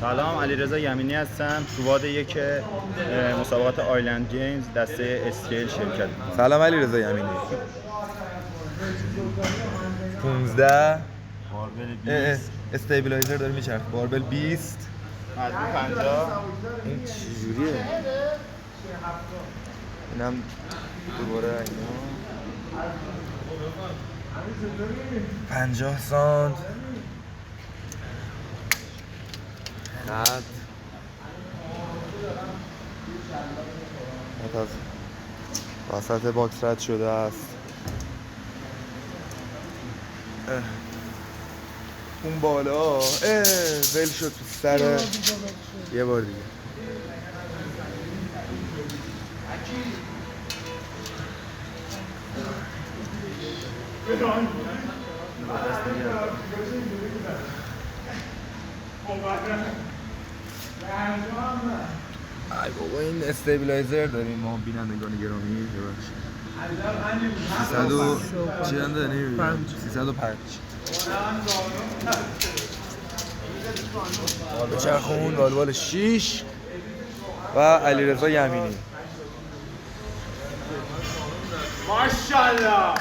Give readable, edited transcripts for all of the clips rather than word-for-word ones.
سلام، علیرضا یمینی هستم. تو واد یک مسابقات آیلند گیمز دسته اسکیل شرکت. سلام علیرضا یمینی. 15 باربل 20 استیبلایزر داره میچرخه. باربل 20 مجموع 50. این چجوریه؟ اینم دوباره اینا 50 سانت خط از وسط باکس رد شده است. اون بالا ول شد تو سر یه بار دیگه. ای بابا این استیبلایزر داریم ما بینندگان گرامی. 300 چی هم داره نمی‌بینم. 305 بچرخون والوال 6 و علیرضا یمینی. ماشاءالله.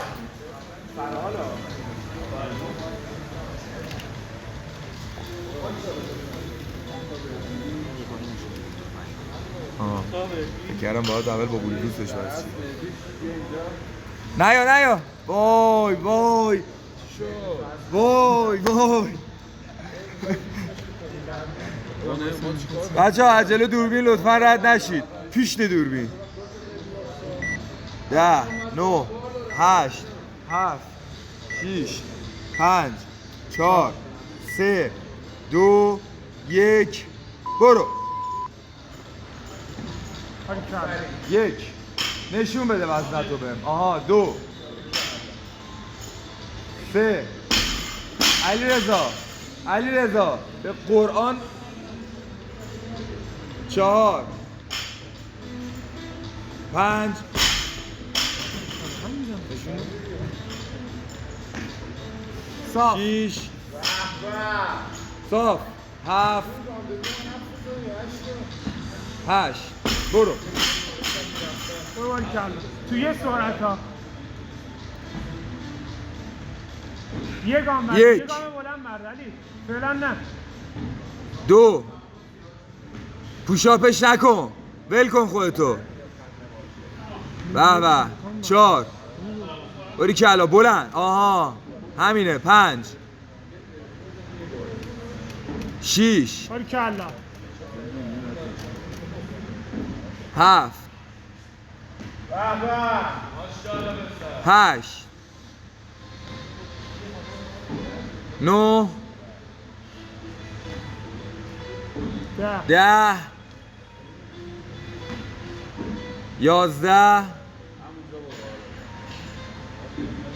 فکرم باید اول با بلوتوثش بس. نیا وای بچه ها عجله دوربین لطفا رد نشید. پیشت دوربین 10 9 8 7 6 5 4 3 2 1 برو. یک نشون بده وزنتو بهم. آها 2 3 علیرضا به قرآن 4 5 صاف 6 صاف 7 8 برو تو یه سرعت ها یه گام بلند مرد علی فعلا نه. 2 پوشاپش نکن، ول کن خودتو. به 4 باری کلا بلند. آها همینه. 5 6 باری کلا 7 8 9 10 11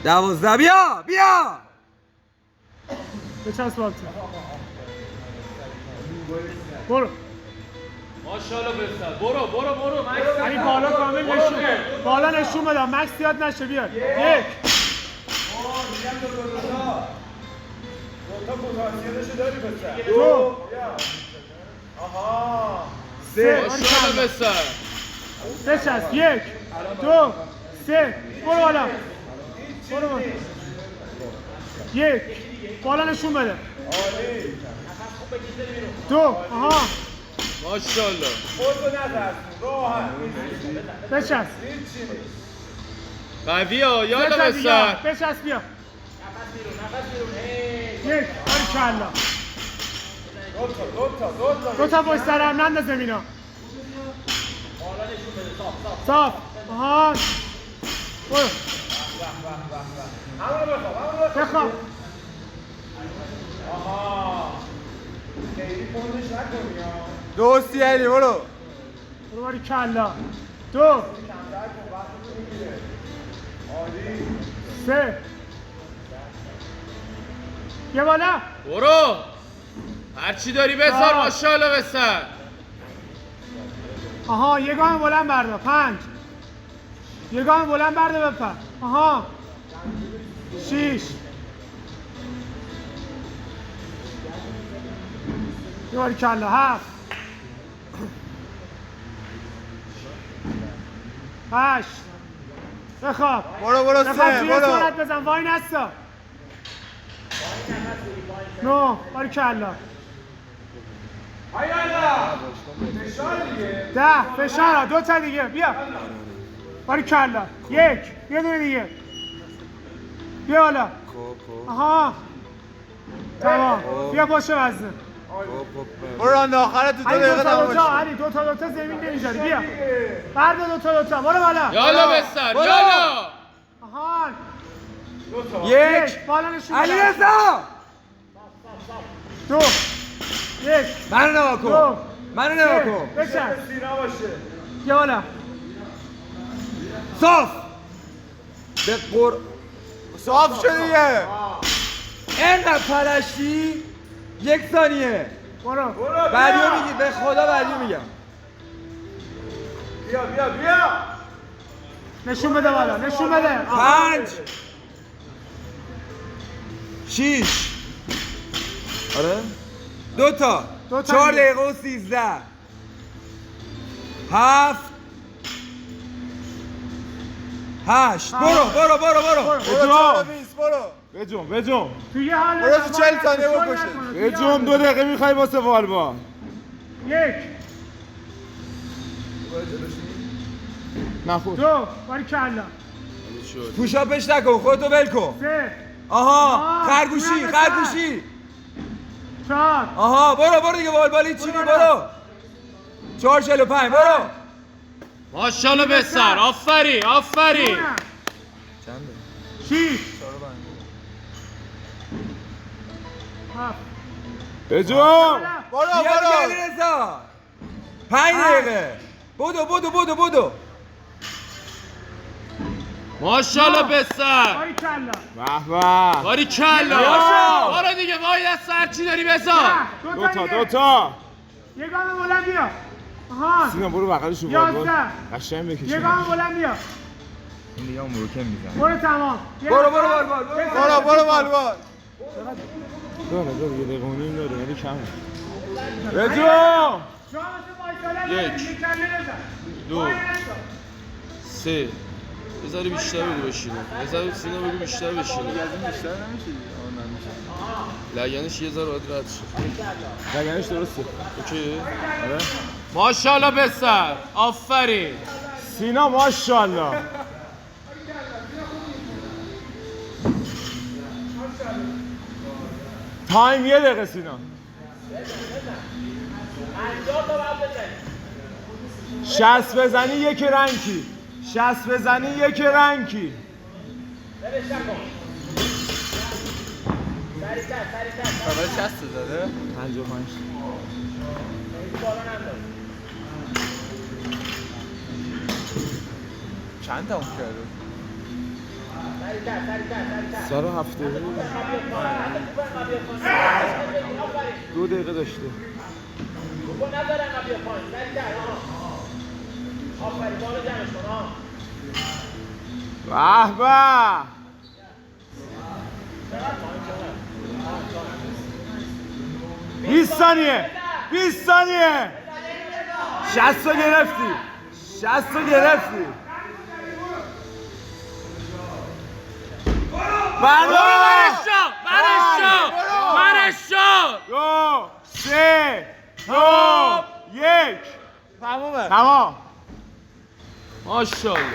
12 بیا بچسب بالت برو. ماشاءالله بسر. برو مکس. علی بالا کامل نشون. بالا نشون بده. مکس زیاد نشه. بیار. 1 2 3 ماشاءالله بسر. بچسب. 1 2 3 برو بالا. 1 بالا نشون بده. 2 آها ماشاءالله. بچسب. قوی ها. یالا بسر. بچسب بیا. 1 باریکلا. 2 تا پشت سر هم ننداز زمینا. صاف. آها برو. بخواب. دوستی علی برو. باریکلا. 2 3 یه بالا. برو. هرچی داری بسر. ماشاءالله بسر. آها یه گام بلند بردار. 5 یه گام بلند بردار بپر. آها 6 باری کلا 7 8 بخواب برو بخواب توی برو سرعت بزن وای نستا 9 باری کلا 10 فشار 2 تا دیگه بیا باری کلا 1 یه دونه دیگه بیا حالا آها تمام بیا پشت وزنه برو راند آخر تو 2 علی دقیقه تمام دوتا بشه. علی دوتا زمین نمیذاری بیا برده دوتا برو بالا یالا بستر یالا آها یک بالا نشون علی بده. رضا 2 1 منو نگاه کن منو نگاه کن بچن بیا بالا صاف به قر صاف شد دیگه. اینقدر پلشتی 1 ثانیه برو بعدیو میگی به خدا بعدیو میگم نشون بده بالا نشون بده 5 6 آره 2 تا دو تا 4 دیگه. دقیقه و 13 7 8 برو بجم تو یه حال برو تو 40 ثانیه بکشه. 2 دقیقه میخوای واسه والبا 1 نخور 2 باری کلا پوشاپش نکن خودتو ول کن 3 آها آه، خرگوشی اونم خرگوشی 4 آها برو دیگه والبالی چینی برو 4:45 برو ماشاءالله بستر آفری آفری چنده 6 بجم بیا دیگه علیرضا 5 دقیقه بدو ماشاءالله بستر باری کلا به باری کلا یا. برو دیگه وای دست هرچی داری بذار 2 تا یه گام بلند بیا آها سینا برو بغلش رو 11 قشنگ یه بکش گام بلند بیا این دیگه مروکه میزنه برو تمام برو والبال برو والبا داره یه دقیقه و نیم داره ولی کمه بجو 1 2 3 بذار بیشتر بگو بشینه بذار سینا بگو بیشتر بشینه لگنش یه ذره باید رد شه لگنش درسته اوکی ماشاءالله بستر آفرین سینا ماشاءالله تایم 1 دقیقه سینا 60 بزنی 1 رنگی 60 بزنی 1 رنگی اول 60 زده 55 چند تموم کرده 170 2 دقیقه داشته به به 20 ثانیه 20 ثانیه 60 رو گرفتی 60 رو گرفتی برش شو 2 3 2 1 تمومه تمام ماشاءالله